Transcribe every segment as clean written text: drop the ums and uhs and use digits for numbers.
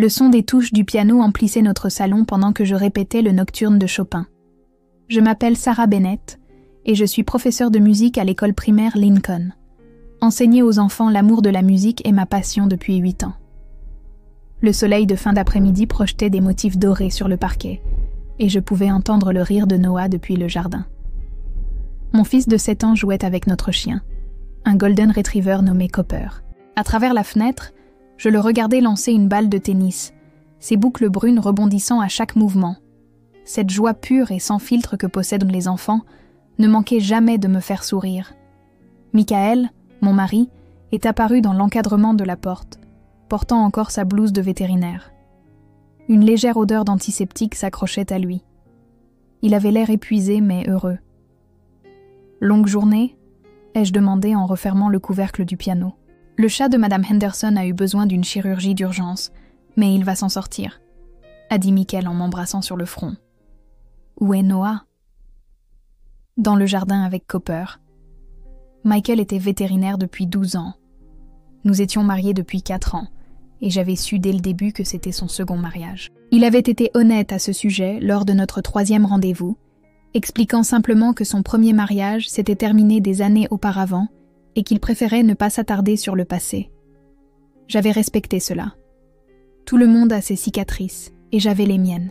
Le son des touches du piano emplissait notre salon pendant que je répétais le nocturne de Chopin. Je m'appelle Sarah Bennett et je suis professeure de musique à l'école primaire Lincoln. Enseigner aux enfants l'amour de la musique est ma passion depuis 8 ans. Le soleil de fin d'après-midi projetait des motifs dorés sur le parquet et je pouvais entendre le rire de Noah depuis le jardin. Mon fils de 7 ans jouait avec notre chien, un golden retriever nommé Copper. À travers la fenêtre, je le regardais lancer une balle de tennis, ses boucles brunes rebondissant à chaque mouvement. Cette joie pure et sans filtre que possèdent les enfants ne manquait jamais de me faire sourire. Michael, mon mari, est apparu dans l'encadrement de la porte, portant encore sa blouse de vétérinaire. Une légère odeur d'antiseptique s'accrochait à lui. Il avait l'air épuisé mais heureux. « Longue journée ?» ai-je demandé en refermant le couvercle du piano. « Le chat de Madame Henderson a eu besoin d'une chirurgie d'urgence, mais il va s'en sortir, » a dit Michael en m'embrassant sur le front. « Où est Noah ?» Dans le jardin avec Copper. Michael était vétérinaire depuis 12 ans. Nous étions mariés depuis 4 ans, et j'avais su dès le début que c'était son second mariage. Il avait été honnête à ce sujet lors de notre 3e rendez-vous, expliquant simplement que son premier mariage s'était terminé des années auparavant et qu'il préférait ne pas s'attarder sur le passé. J'avais respecté cela. Tout le monde a ses cicatrices, et j'avais les miennes.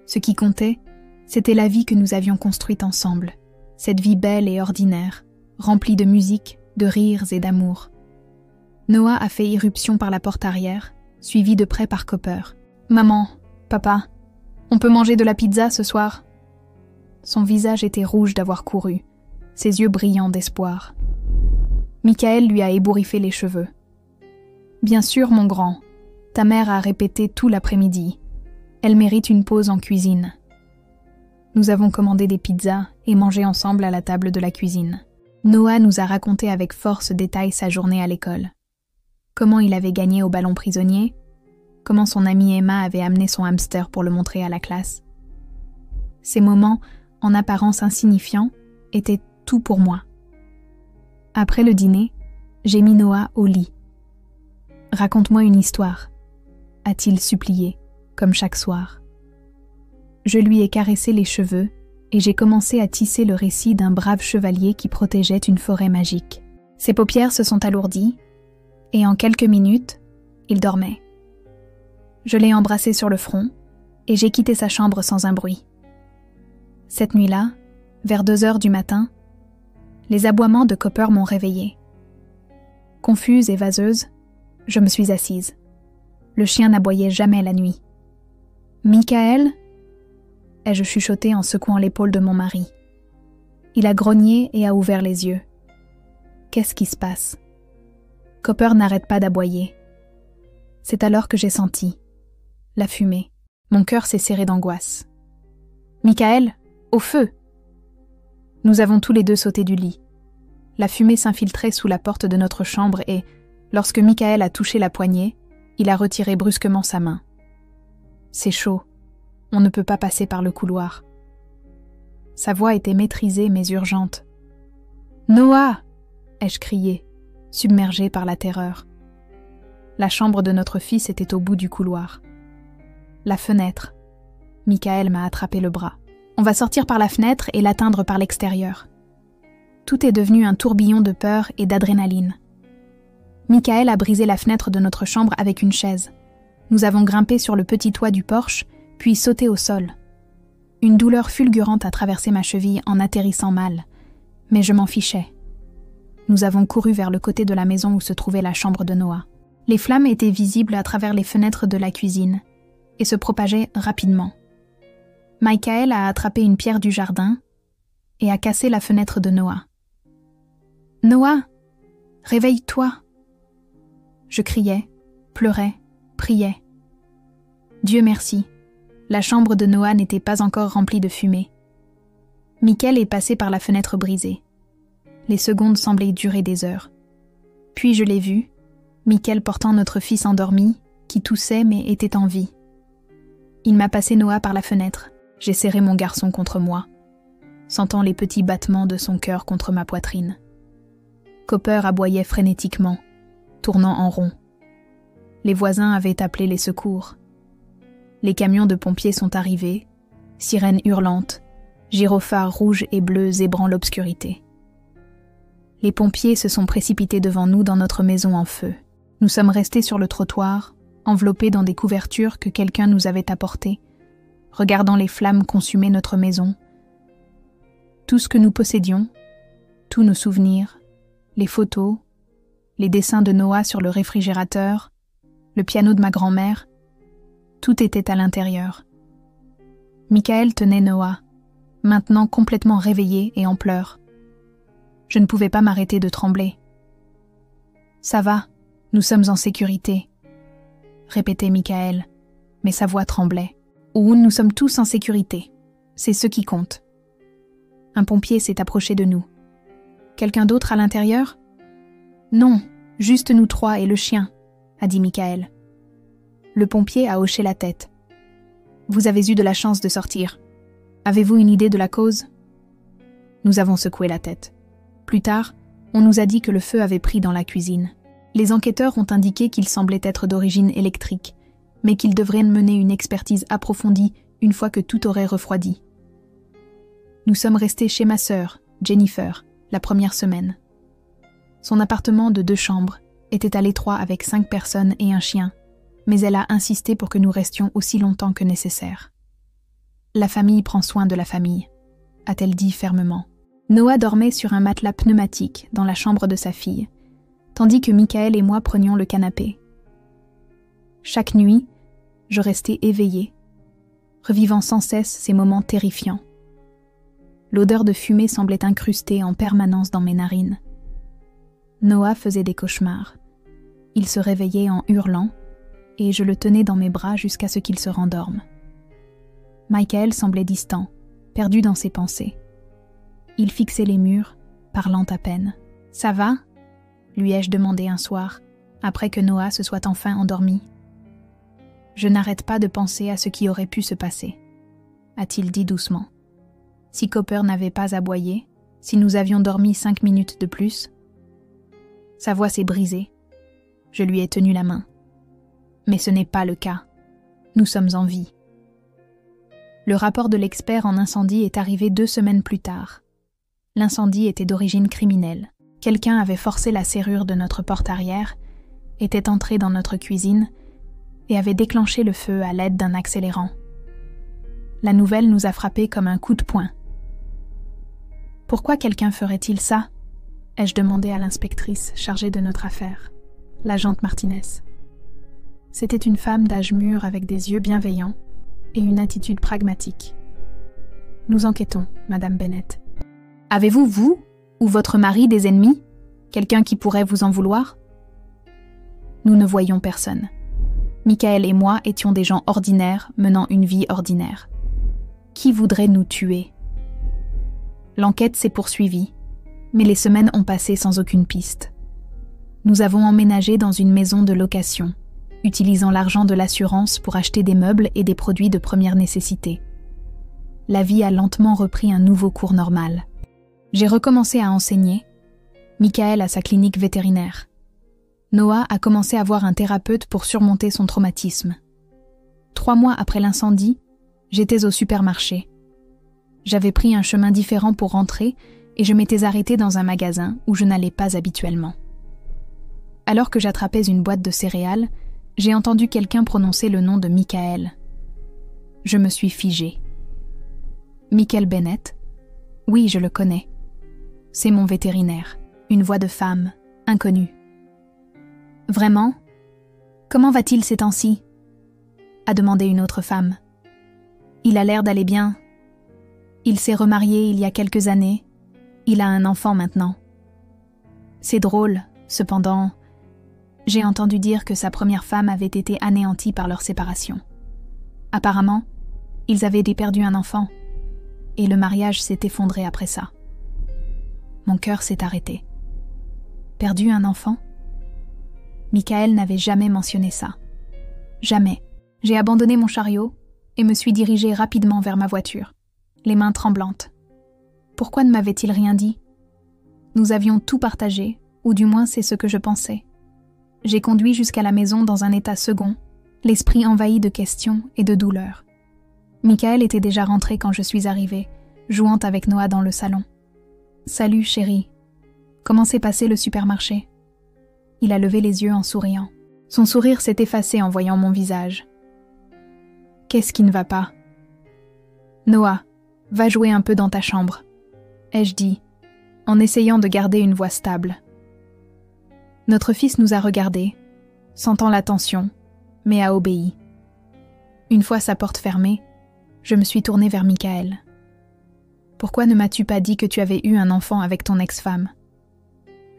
Ce qui comptait, c'était la vie que nous avions construite ensemble, cette vie belle et ordinaire, remplie de musique, de rires et d'amour. Noah a fait irruption par la porte arrière, suivi de près par Copper. « Maman, papa, on peut manger de la pizza ce soir ?» Son visage était rouge d'avoir couru, ses yeux brillants d'espoir. Michael lui a ébouriffé les cheveux. « Bien sûr, mon grand, ta mère a répété tout l'après-midi. Elle mérite une pause en cuisine. » Nous avons commandé des pizzas et mangé ensemble à la table de la cuisine. Noah nous a raconté avec force détail sa journée à l'école. Comment il avait gagné au ballon prisonnier, comment son amie Emma avait amené son hamster pour le montrer à la classe. Ces moments, en apparence insignifiants, étaient tout pour moi. Après le dîner, j'ai mis Noah au lit. « Raconte-moi une histoire », a-t-il supplié, comme chaque soir. Je lui ai caressé les cheveux et j'ai commencé à tisser le récit d'un brave chevalier qui protégeait une forêt magique. Ses paupières se sont alourdies et en quelques minutes, il dormait. Je l'ai embrassé sur le front et j'ai quitté sa chambre sans un bruit. Cette nuit-là, vers 2h du matin, les aboiements de Copper m'ont réveillée. Confuse et vaseuse, je me suis assise. Le chien n'aboyait jamais la nuit. « Michael ?» ai-je chuchoté en secouant l'épaule de mon mari. Il a grogné et a ouvert les yeux. Qu'est-ce qui se passe? Copper n'arrête pas d'aboyer. C'est alors que j'ai senti la fumée. Mon cœur s'est serré d'angoisse. « Michael, au feu !» Nous avons tous les deux sauté du lit. La fumée s'infiltrait sous la porte de notre chambre et, lorsque Michael a touché la poignée, il a retiré brusquement sa main. « C'est chaud. On ne peut pas passer par le couloir. » Sa voix était maîtrisée mais urgente. « Noah !» ai-je crié, submergée par la terreur. La chambre de notre fils était au bout du couloir. La fenêtre. Michael m'a attrapé le bras. On va sortir par la fenêtre et l'atteindre par l'extérieur. Tout est devenu un tourbillon de peur et d'adrénaline. Michael a brisé la fenêtre de notre chambre avec une chaise. Nous avons grimpé sur le petit toit du porche, puis sauté au sol. Une douleur fulgurante a traversé ma cheville en atterrissant mal, mais je m'en fichais. Nous avons couru vers le côté de la maison où se trouvait la chambre de Noah. Les flammes étaient visibles à travers les fenêtres de la cuisine et se propageaient rapidement. Michael a attrapé une pierre du jardin et a cassé la fenêtre de Noah. « Noah, réveille-toi !» Je criais, pleurais, priais. Dieu merci, la chambre de Noah n'était pas encore remplie de fumée. Michael est passé par la fenêtre brisée. Les secondes semblaient durer des heures. Puis je l'ai vu, Michael portant notre fils endormi, qui toussait mais était en vie. Il m'a passé Noah par la fenêtre. J'ai serré mon garçon contre moi, sentant les petits battements de son cœur contre ma poitrine. Copper aboyait frénétiquement, tournant en rond. Les voisins avaient appelé les secours. Les camions de pompiers sont arrivés, sirènes hurlantes, gyrophares rouges et bleus zébrant l'obscurité. Les pompiers se sont précipités devant nous dans notre maison en feu. Nous sommes restés sur le trottoir, enveloppés dans des couvertures que quelqu'un nous avait apportées, regardant les flammes consumer notre maison. Tout ce que nous possédions, tous nos souvenirs, les photos, les dessins de Noah sur le réfrigérateur, le piano de ma grand-mère, tout était à l'intérieur. Michael tenait Noah, maintenant complètement réveillé et en pleurs. Je ne pouvais pas m'arrêter de trembler. « Ça va, nous sommes en sécurité », répétait Michael, mais sa voix tremblait. « Ou nous sommes tous en sécurité, c'est ce qui compte. » Un pompier s'est approché de nous. « Quelqu'un d'autre à l'intérieur ?»« Non, juste nous trois et le chien, » a dit Michael. Le pompier a hoché la tête. « Vous avez eu de la chance de sortir. Avez-vous une idée de la cause ?» Nous avons secoué la tête. Plus tard, on nous a dit que le feu avait pris dans la cuisine. Les enquêteurs ont indiqué qu'il semblait être d'origine électrique, mais qu'ils devraient mener une expertise approfondie une fois que tout aurait refroidi. Nous sommes restés chez ma sœur, Jennifer, la première semaine. Son appartement de 2 chambres était à l'étroit avec 5 personnes et un chien, mais elle a insisté pour que nous restions aussi longtemps que nécessaire. « La famille prend soin de la famille », a-t-elle dit fermement. Noah dormait sur un matelas pneumatique dans la chambre de sa fille, tandis que Michael et moi prenions le canapé. Chaque nuit, je restais éveillée, revivant sans cesse ces moments terrifiants. L'odeur de fumée semblait incrustée en permanence dans mes narines. Noah faisait des cauchemars. Il se réveillait en hurlant, et je le tenais dans mes bras jusqu'à ce qu'il se rendorme. Michael semblait distant, perdu dans ses pensées. Il fixait les murs, parlant à peine. « Ça va ?» lui ai-je demandé un soir, après que Noah se soit enfin endormi. « Je n'arrête pas de penser à ce qui aurait pu se passer, » a-t-il dit doucement. « Si Copper n'avait pas aboyé, si nous avions dormi 5 minutes de plus. » Sa voix s'est brisée. Je lui ai tenu la main. Mais ce n'est pas le cas. Nous sommes en vie. Le rapport de l'expert en incendie est arrivé 2 semaines plus tard. L'incendie était d'origine criminelle. Quelqu'un avait forcé la serrure de notre porte arrière, était entré dans notre cuisine et avait déclenché le feu à l'aide d'un accélérant. La nouvelle nous a frappés comme un coup de poing. « Pourquoi quelqu'un ferait-il ça ?» ai-je demandé à l'inspectrice chargée de notre affaire, l'agente Martinez. C'était une femme d'âge mûr avec des yeux bienveillants et une attitude pragmatique. « Nous enquêtons, Madame Bennett. » « Avez-vous, vous, ou votre mari, des ennemis? Quelqu'un qui pourrait vous en vouloir ?» Nous ne voyions personne. Michael et moi étions des gens ordinaires menant une vie ordinaire. Qui voudrait nous tuer? L'enquête s'est poursuivie, mais les semaines ont passé sans aucune piste. Nous avons emménagé dans une maison de location, utilisant l'argent de l'assurance pour acheter des meubles et des produits de première nécessité. La vie a lentement repris un nouveau cours normal. J'ai recommencé à enseigner, Michael à sa clinique vétérinaire. Noah a commencé à voir un thérapeute pour surmonter son traumatisme. 3 mois après l'incendie, j'étais au supermarché. J'avais pris un chemin différent pour rentrer et je m'étais arrêtée dans un magasin où je n'allais pas habituellement. Alors que j'attrapais une boîte de céréales, j'ai entendu quelqu'un prononcer le nom de Michael. Je me suis figée. Michael Bennett? Oui, je le connais. C'est mon vétérinaire, une voix de femme, inconnue. Vraiment? Comment va-t-il ces temps-ci? A demandé une autre femme. Il a l'air d'aller bien. Il s'est remarié il y a quelques années. Il a un enfant maintenant. C'est drôle, cependant. J'ai entendu dire que sa première femme avait été anéantie par leur séparation. Apparemment, ils avaient perdu un enfant, et le mariage s'est effondré après ça. Mon cœur s'est arrêté. Perdu un enfant? Michael n'avait jamais mentionné ça. Jamais. J'ai abandonné mon chariot et me suis dirigée rapidement vers ma voiture, les mains tremblantes. Pourquoi ne m'avait-il rien dit? Nous avions tout partagé, ou du moins c'est ce que je pensais. J'ai conduit jusqu'à la maison dans un état second, l'esprit envahi de questions et de douleur. Michael était déjà rentré quand je suis arrivée, jouant avec Noah dans le salon. « Salut, chérie. Comment s'est passé le supermarché ?» Il a levé les yeux en souriant. Son sourire s'est effacé en voyant mon visage. « Qu'est-ce qui ne va pas ?»« Noah, va jouer un peu dans ta chambre, » ai-je dit, en essayant de garder une voix stable. Notre fils nous a regardés, sentant la tension, mais a obéi. Une fois sa porte fermée, je me suis tournée vers Michael. « Pourquoi ne m'as-tu pas dit que tu avais eu un enfant avec ton ex-femme ?»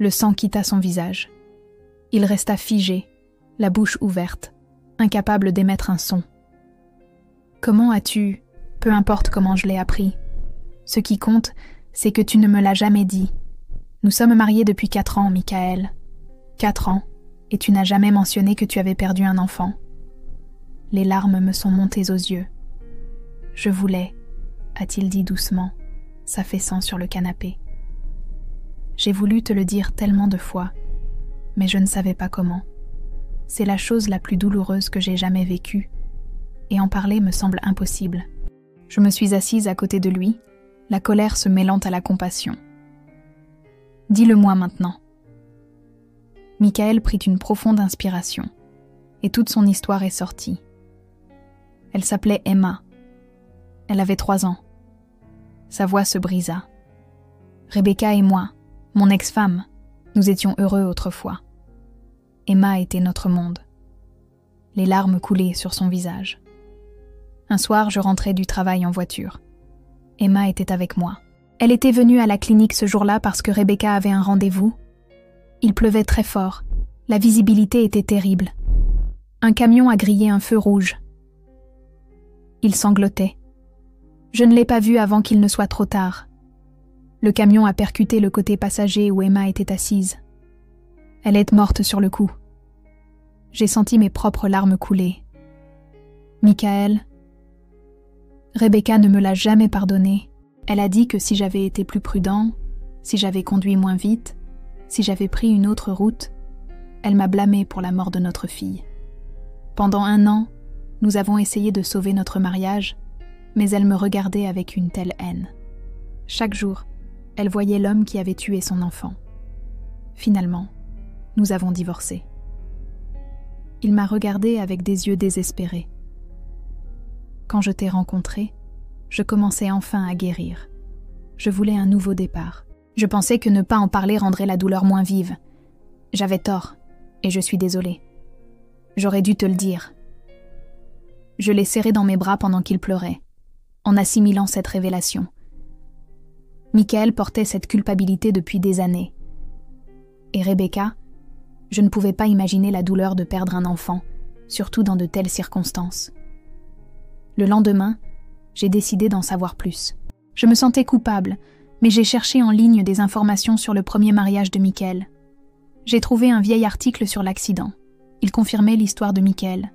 Le sang quitta son visage. Il resta figé, la bouche ouverte, incapable d'émettre un son. « Comment as-tu... » Peu importe comment je l'ai appris. Ce qui compte, c'est que tu ne me l'as jamais dit. Nous sommes mariés depuis 4 ans, Michael. 4 ans, et tu n'as jamais mentionné que tu avais perdu un enfant. Les larmes me sont montées aux yeux. « Je voulais, » a-t-il dit doucement, s'affaissant sur le canapé. J'ai voulu te le dire tellement de fois, mais je ne savais pas comment. C'est la chose la plus douloureuse que j'ai jamais vécue, et en parler me semble impossible. Je me suis assise à côté de lui, la colère se mêlant à la compassion. « Dis-le-moi maintenant. » Michael prit une profonde inspiration, et toute son histoire est sortie. Elle s'appelait Emma. Elle avait 3 ans. Sa voix se brisa. Rebecca et moi, mon ex-femme, nous étions heureux autrefois. Emma était notre monde. Les larmes coulaient sur son visage. Un soir, je rentrais du travail en voiture. Emma était avec moi. Elle était venue à la clinique ce jour-là parce que Rebecca avait un rendez-vous. Il pleuvait très fort. La visibilité était terrible. Un camion a grillé un feu rouge. Il sanglotait. Je ne l'ai pas vu avant qu'il ne soit trop tard. Le camion a percuté le côté passager où Emma était assise. Elle est morte sur le coup. J'ai senti mes propres larmes couler. Michael, Rebecca ne me l'a jamais pardonné. Elle a dit que si j'avais été plus prudent, si j'avais conduit moins vite, si j'avais pris une autre route, elle m'a blâmé pour la mort de notre fille. Pendant 1 an, nous avons essayé de sauver notre mariage, mais elle me regardait avec une telle haine. Chaque jour, elle voyait l'homme qui avait tué son enfant. Finalement, nous avons divorcé. Il m'a regardée avec des yeux désespérés. Quand je t'ai rencontré, je commençais enfin à guérir. Je voulais un nouveau départ. Je pensais que ne pas en parler rendrait la douleur moins vive. J'avais tort, et je suis désolée. J'aurais dû te le dire. Je l'ai serré dans mes bras pendant qu'il pleurait, en assimilant cette révélation. Michael portait cette culpabilité depuis des années. Et Rebecca, je ne pouvais pas imaginer la douleur de perdre un enfant, surtout dans de telles circonstances. Le lendemain, j'ai décidé d'en savoir plus. Je me sentais coupable, mais j'ai cherché en ligne des informations sur le premier mariage de Michael. J'ai trouvé un vieil article sur l'accident. Il confirmait l'histoire de Michael.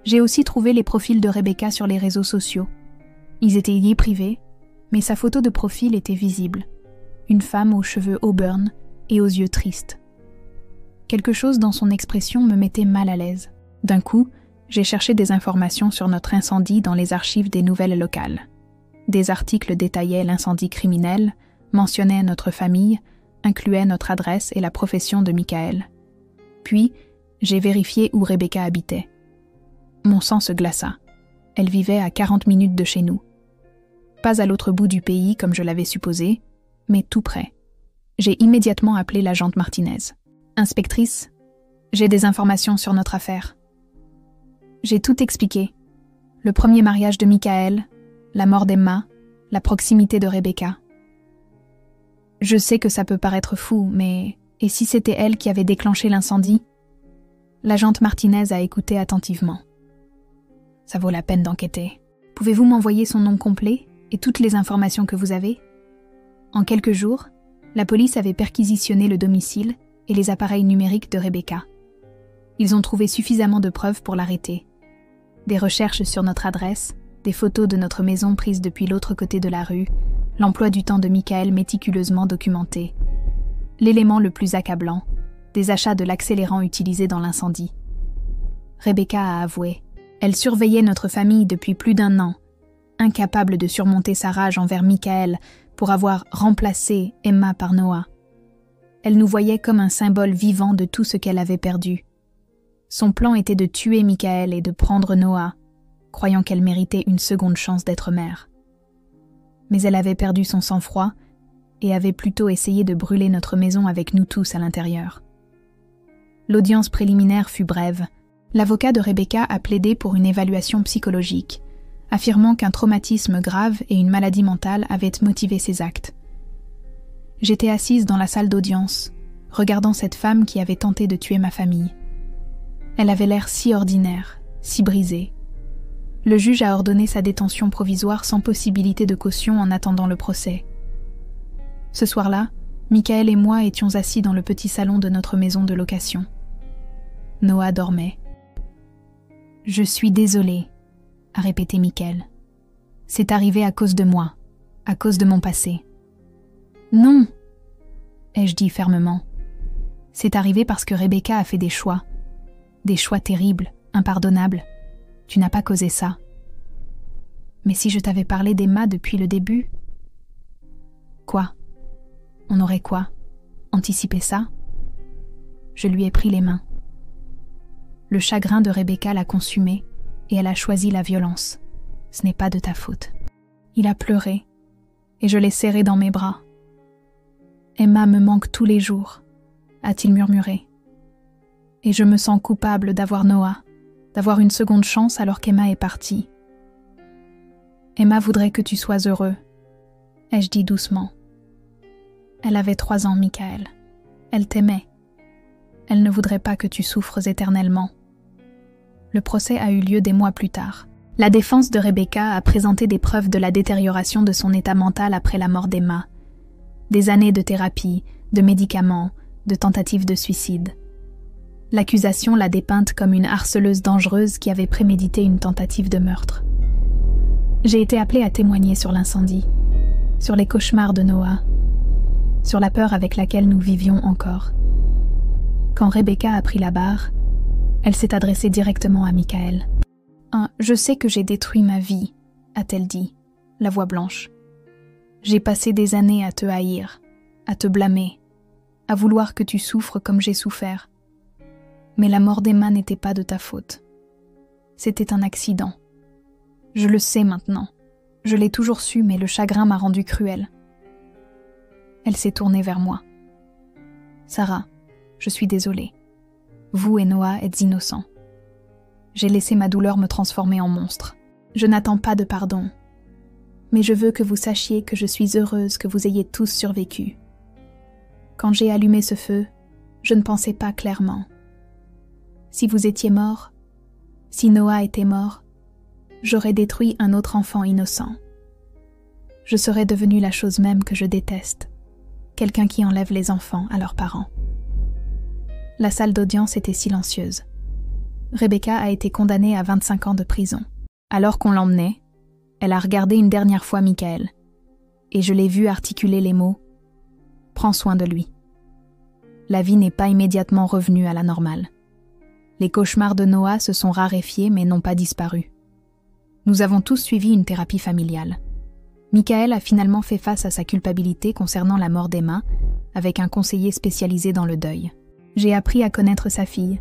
J'ai aussi trouvé les profils de Rebecca sur les réseaux sociaux. Ils étaient liés privés, mais sa photo de profil était visible. Une femme aux cheveux auburn et aux yeux tristes. Quelque chose dans son expression me mettait mal à l'aise. D'un coup, j'ai cherché des informations sur notre incendie dans les archives des nouvelles locales. Des articles détaillaient l'incendie criminel, mentionnaient notre famille, incluaient notre adresse et la profession de Michael. Puis, j'ai vérifié où Rebecca habitait. Mon sang se glaça. Elle vivait à 40 minutes de chez nous. Pas à l'autre bout du pays comme je l'avais supposé, mais tout près. J'ai immédiatement appelé l'agente Martinez. « Inspectrice, j'ai des informations sur notre affaire. » J'ai tout expliqué. Le premier mariage de Michael, la mort d'Emma, la proximité de Rebecca. Je sais que ça peut paraître fou, mais... Et si c'était elle qui avait déclenché l'incendie ? L'agente Martinez a écouté attentivement. Ça vaut la peine d'enquêter. Pouvez-vous m'envoyer son nom complet et toutes les informations que vous avez ? En quelques jours, la police avait perquisitionné le domicile et les appareils numériques de Rebecca. Ils ont trouvé suffisamment de preuves pour l'arrêter. Des recherches sur notre adresse, des photos de notre maison prises depuis l'autre côté de la rue, l'emploi du temps de Michael méticuleusement documenté. L'élément le plus accablant, des achats de l'accélérant utilisé dans l'incendie. Rebecca a avoué. Elle surveillait notre famille depuis plus d'1 an, incapable de surmonter sa rage envers Michael pour avoir remplacé Emma par Noah. Elle nous voyait comme un symbole vivant de tout ce qu'elle avait perdu. Son plan était de tuer Michael et de prendre Noah, croyant qu'elle méritait une seconde chance d'être mère. Mais elle avait perdu son sang-froid et avait plutôt essayé de brûler notre maison avec nous tous à l'intérieur. L'audience préliminaire fut brève. L'avocat de Rebecca a plaidé pour une évaluation psychologique, affirmant qu'un traumatisme grave et une maladie mentale avaient motivé ses actes. J'étais assise dans la salle d'audience, regardant cette femme qui avait tenté de tuer ma famille. Elle avait l'air si ordinaire, si brisée. Le juge a ordonné sa détention provisoire sans possibilité de caution en attendant le procès. Ce soir-là, Michael et moi étions assis dans le petit salon de notre maison de location. Noah dormait. « Je suis désolée », a répété Michael. « C'est arrivé à cause de moi, à cause de mon passé. » « Non !» ai-je dit fermement. « C'est arrivé parce que Rebecca a fait des choix terribles, impardonnables. Tu n'as pas causé ça. » « Mais si je t'avais parlé d'Emma depuis le début… » « Quoi ? On aurait quoi ? Anticipé ça ? » Je lui ai pris les mains. Le chagrin de Rebecca l'a consumée et elle a choisi la violence. Ce n'est pas de ta faute. Il a pleuré et je l'ai serré dans mes bras. Emma me manque tous les jours, a-t-il murmuré. Et je me sens coupable d'avoir Noah, d'avoir une seconde chance alors qu'Emma est partie. Emma voudrait que tu sois heureux, ai-je dit doucement. Elle avait 3 ans, Michael. Elle t'aimait. Elle ne voudrait pas que tu souffres éternellement. Le procès a eu lieu des mois plus tard. La défense de Rebecca a présenté des preuves de la détérioration de son état mental après la mort d'Emma. Des années de thérapie, de médicaments, de tentatives de suicide. L'accusation l'a dépeinte comme une harceleuse dangereuse qui avait prémédité une tentative de meurtre. J'ai été appelée à témoigner sur l'incendie, sur les cauchemars de Noah, sur la peur avec laquelle nous vivions encore. Quand Rebecca a pris la barre, elle s'est adressée directement à Michael. « Je sais que j'ai détruit ma vie, a-t-elle dit, la voix blanche. J'ai passé des années à te haïr, à te blâmer, à vouloir que tu souffres comme j'ai souffert. Mais la mort d'Emma n'était pas de ta faute. C'était un accident. Je le sais maintenant. Je l'ai toujours su, mais le chagrin m'a rendue cruelle. » Elle s'est tournée vers moi. « Sarah, je suis désolée. Vous et Noah êtes innocents. J'ai laissé ma douleur me transformer en monstre. Je n'attends pas de pardon. Mais je veux que vous sachiez que je suis heureuse que vous ayez tous survécu. Quand j'ai allumé ce feu, je ne pensais pas clairement. Si vous étiez mort, si Noah était mort, j'aurais détruit un autre enfant innocent. Je serais devenue la chose même que je déteste, quelqu'un qui enlève les enfants à leurs parents. » La salle d'audience était silencieuse. Rebecca a été condamnée à 25 ans de prison. Alors qu'on l'emmenait, elle a regardé une dernière fois Michael, et je l'ai vu articuler les mots « Prends soin de lui ». La vie n'est pas immédiatement revenue à la normale. Les cauchemars de Noah se sont raréfiés mais n'ont pas disparu. Nous avons tous suivi une thérapie familiale. Michael a finalement fait face à sa culpabilité concernant la mort d'Emma avec un conseiller spécialisé dans le deuil. J'ai appris à connaître sa fille,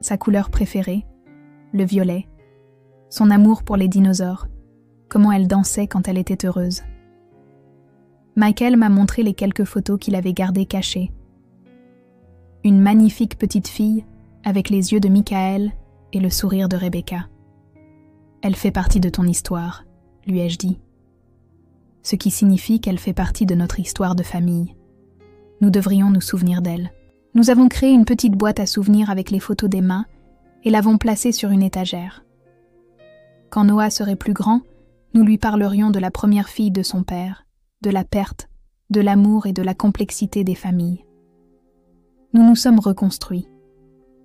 sa couleur préférée, le violet, son amour pour les dinosaures, comment elle dansait quand elle était heureuse. Michael m'a montré les quelques photos qu'il avait gardées cachées. Une magnifique petite fille avec les yeux de Michael et le sourire de Rebecca. « Elle fait partie de ton histoire », lui ai-je dit. Ce qui signifie qu'elle fait partie de notre histoire de famille. Nous devrions nous souvenir d'elle. Nous avons créé une petite boîte à souvenirs avec les photos d'Emma et l'avons placée sur une étagère. Quand Noah serait plus grand, nous lui parlerions de la première fille de son père, de la perte, de l'amour et de la complexité des familles. Nous nous sommes reconstruits.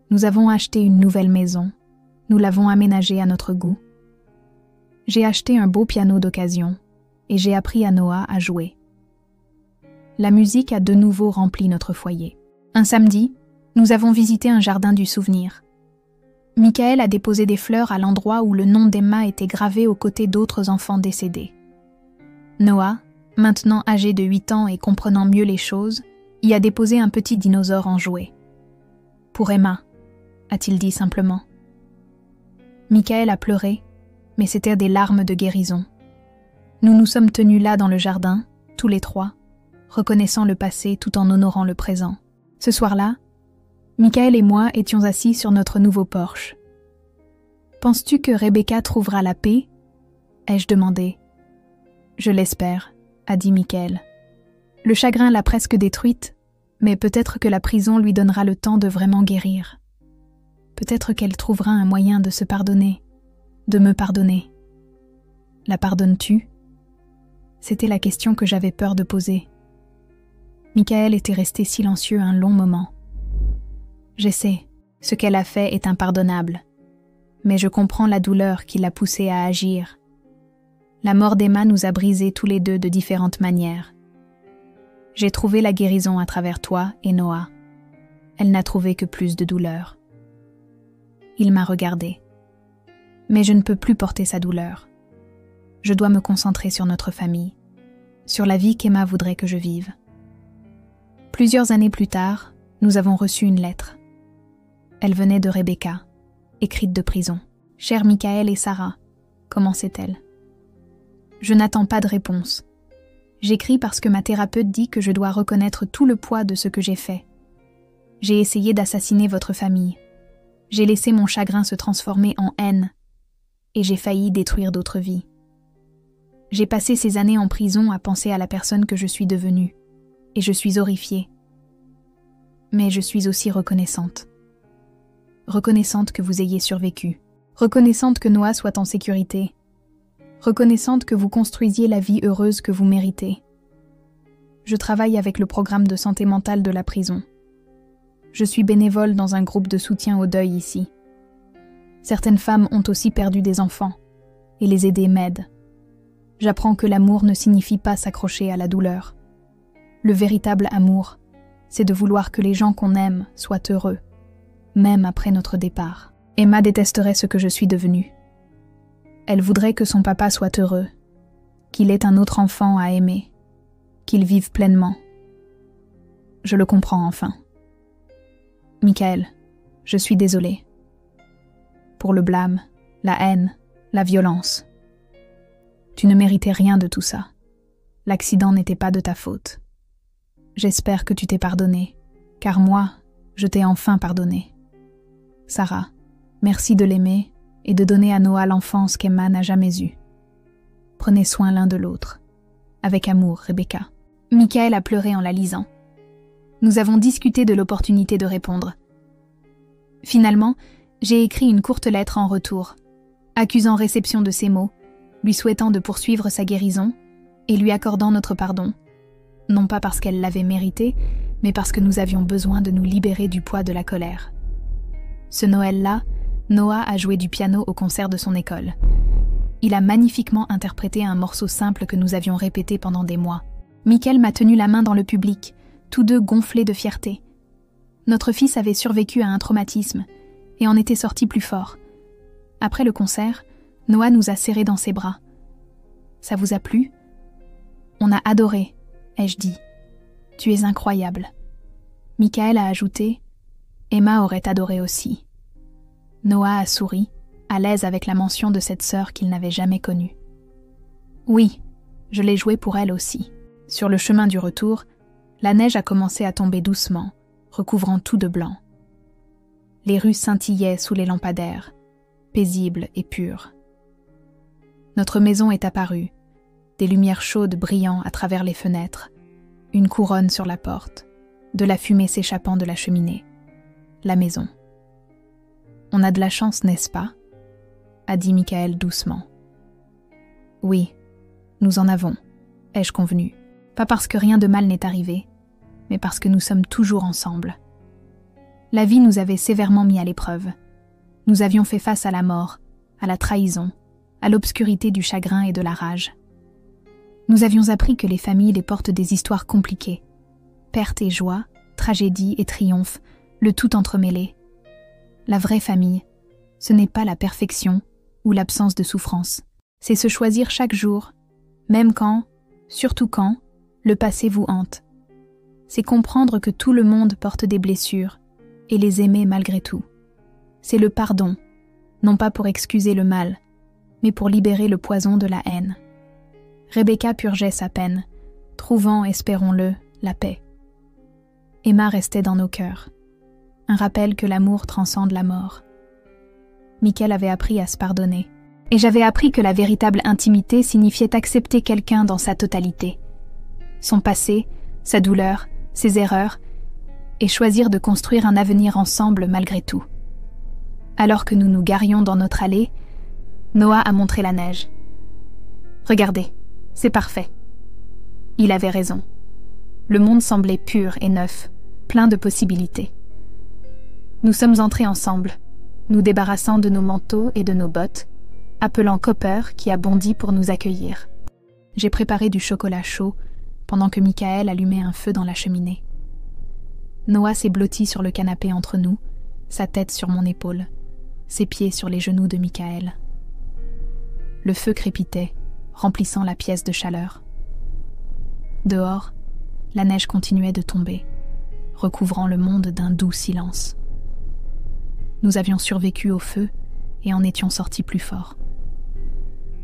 Nous avons acheté une nouvelle maison. Nous l'avons aménagée à notre goût. J'ai acheté un beau piano d'occasion et j'ai appris à Noah à jouer. La musique a de nouveau rempli notre foyer. Un samedi, Nous avons visité un jardin du souvenir. Michael a déposé des fleurs à l'endroit où le nom d'Emma était gravé aux côtés d'autres enfants décédés. Noah, maintenant âgé de 8 ans et comprenant mieux les choses, y a déposé un petit dinosaure en jouet. « Pour Emma », a-t-il dit simplement. Michael a pleuré, mais c'étaient des larmes de guérison. Nous nous sommes tenus là dans le jardin, tous les trois, reconnaissant le passé tout en honorant le présent. Ce soir-là, Michael et moi étions assis sur notre nouveau porche. « Penses-tu que Rebecca trouvera la paix ?» ai-je demandé. « Je l'espère », a dit Michael. « Le chagrin l'a presque détruite, mais peut-être que la prison lui donnera le temps de vraiment guérir. Peut-être qu'elle trouvera un moyen de se pardonner, de me pardonner. La pardonnes-tu ? C'était la question que j'avais peur de poser. Michael était resté silencieux un long moment. J'essaie, ce qu'elle a fait est impardonnable, mais je comprends la douleur qui l'a poussée à agir. La mort d'Emma nous a brisés tous les deux de différentes manières. J'ai trouvé la guérison à travers toi et Noah. Elle n'a trouvé que plus de douleur. Il m'a regardé. Mais je ne peux plus porter sa douleur. Je dois me concentrer sur notre famille, sur la vie qu'Emma voudrait que je vive. Plusieurs années plus tard, nous avons reçu une lettre. Elle venait de Rebecca, écrite de prison. « Chers Michael et Sarah », commençait-elle. « Je n'attends pas de réponse. J'écris parce que ma thérapeute dit que je dois reconnaître tout le poids de ce que j'ai fait. J'ai essayé d'assassiner votre famille. J'ai laissé mon chagrin se transformer en haine et j'ai failli détruire d'autres vies. J'ai passé ces années en prison à penser à la personne que je suis devenue et je suis horrifiée. Mais je suis aussi reconnaissante. Reconnaissante que vous ayez survécu. Reconnaissante que Noah soit en sécurité. Reconnaissante que vous construisiez la vie heureuse que vous méritez. Je travaille avec le programme de santé mentale de la prison. Je suis bénévole dans un groupe de soutien au deuil ici. Certaines femmes ont aussi perdu des enfants, et les aider m'aide. J'apprends que l'amour ne signifie pas s'accrocher à la douleur. Le véritable amour, c'est de vouloir que les gens qu'on aime soient heureux, même après notre départ. Emma détesterait ce que je suis devenue. Elle voudrait que son papa soit heureux, qu'il ait un autre enfant à aimer, qu'il vive pleinement. Je le comprends enfin. Michael, je suis désolée. Pour le blâme, la haine, la violence. Tu ne méritais rien de tout ça. L'accident n'était pas de ta faute. J'espère que tu t'es pardonné, car moi, je t'ai enfin pardonné. Sarah, merci de l'aimer et de donner à Noah l'enfance qu'Emma n'a jamais eue. Prenez soin l'un de l'autre. Avec amour, Rebecca. Michael a pleuré en la lisant. Nous avons discuté de l'opportunité de répondre. Finalement, j'ai écrit une courte lettre en retour, accusant réception de ses mots, lui souhaitant de poursuivre sa guérison et lui accordant notre pardon, non pas parce qu'elle l'avait mérité, mais parce que nous avions besoin de nous libérer du poids de la colère. Ce Noël-là, Noah a joué du piano au concert de son école. Il a magnifiquement interprété un morceau simple que nous avions répété pendant des mois. Michael m'a tenu la main dans le public, tous deux gonflés de fierté. Notre fils avait survécu à un traumatisme et en était sorti plus fort. Après le concert, Noah nous a serrés dans ses bras. « Ça vous a plu ?»« On a adoré, » ai-je dit. « Tu es incroyable. » Michael a ajouté « Emma aurait adoré aussi. » Noah a souri, à l'aise avec la mention de cette sœur qu'il n'avait jamais connue. Oui, je l'ai joué pour elle aussi. Sur le chemin du retour, la neige a commencé à tomber doucement, recouvrant tout de blanc. Les rues scintillaient sous les lampadaires, paisibles et pures. Notre maison est apparue, des lumières chaudes brillant à travers les fenêtres, une couronne sur la porte, de la fumée s'échappant de la cheminée. La maison. « On a de la chance, n'est-ce pas ?» a dit Michael doucement. « Oui, nous en avons, ai-je convenu. Pas parce que rien de mal n'est arrivé, mais parce que nous sommes toujours ensemble. La vie nous avait sévèrement mis à l'épreuve. Nous avions fait face à la mort, à la trahison, à l'obscurité du chagrin et de la rage. Nous avions appris que les familles les portent des histoires compliquées. Perte et joie, tragédie et triomphe, le tout entremêlé. La vraie famille, ce n'est pas la perfection ou l'absence de souffrance. C'est se choisir chaque jour, même quand, surtout quand, le passé vous hante. C'est comprendre que tout le monde porte des blessures et les aimer malgré tout. C'est le pardon, non pas pour excuser le mal, mais pour libérer le poison de la haine. Rebecca purgeait sa peine, trouvant, espérons-le, la paix. Emma restait dans nos cœurs, un rappel que l'amour transcende la mort. Michael avait appris à se pardonner, et j'avais appris que la véritable intimité signifiait accepter quelqu'un dans sa totalité. Son passé, sa douleur, ses erreurs, et choisir de construire un avenir ensemble malgré tout. Alors que nous nous garions dans notre allée, Noah a montré la neige. « Regardez, c'est parfait. » Il avait raison. Le monde semblait pur et neuf, plein de possibilités. Nous sommes entrés ensemble, nous débarrassant de nos manteaux et de nos bottes, appelant Copper qui a bondi pour nous accueillir. J'ai préparé du chocolat chaud pendant que Michael allumait un feu dans la cheminée. Noah s'est blotti sur le canapé entre nous, sa tête sur mon épaule, ses pieds sur les genoux de Michael. Le feu crépitait, remplissant la pièce de chaleur. Dehors, la neige continuait de tomber, recouvrant le monde d'un doux silence. Nous avions survécu au feu et en étions sortis plus forts.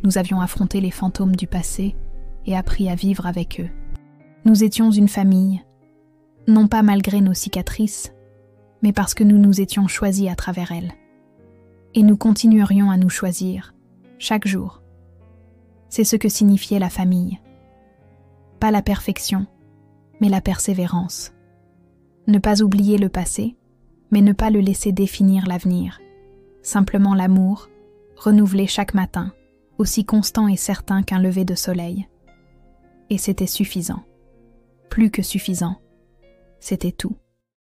Nous avions affronté les fantômes du passé et appris à vivre avec eux. Nous étions une famille, non pas malgré nos cicatrices, mais parce que nous nous étions choisis à travers elles. Et nous continuerions à nous choisir, chaque jour. C'est ce que signifiait la famille. Pas la perfection, mais la persévérance. Ne pas oublier le passé, mais ne pas le laisser définir l'avenir. Simplement l'amour, renouvelé chaque matin, aussi constant et certain qu'un lever de soleil. Et c'était suffisant. Plus que suffisant. C'était tout.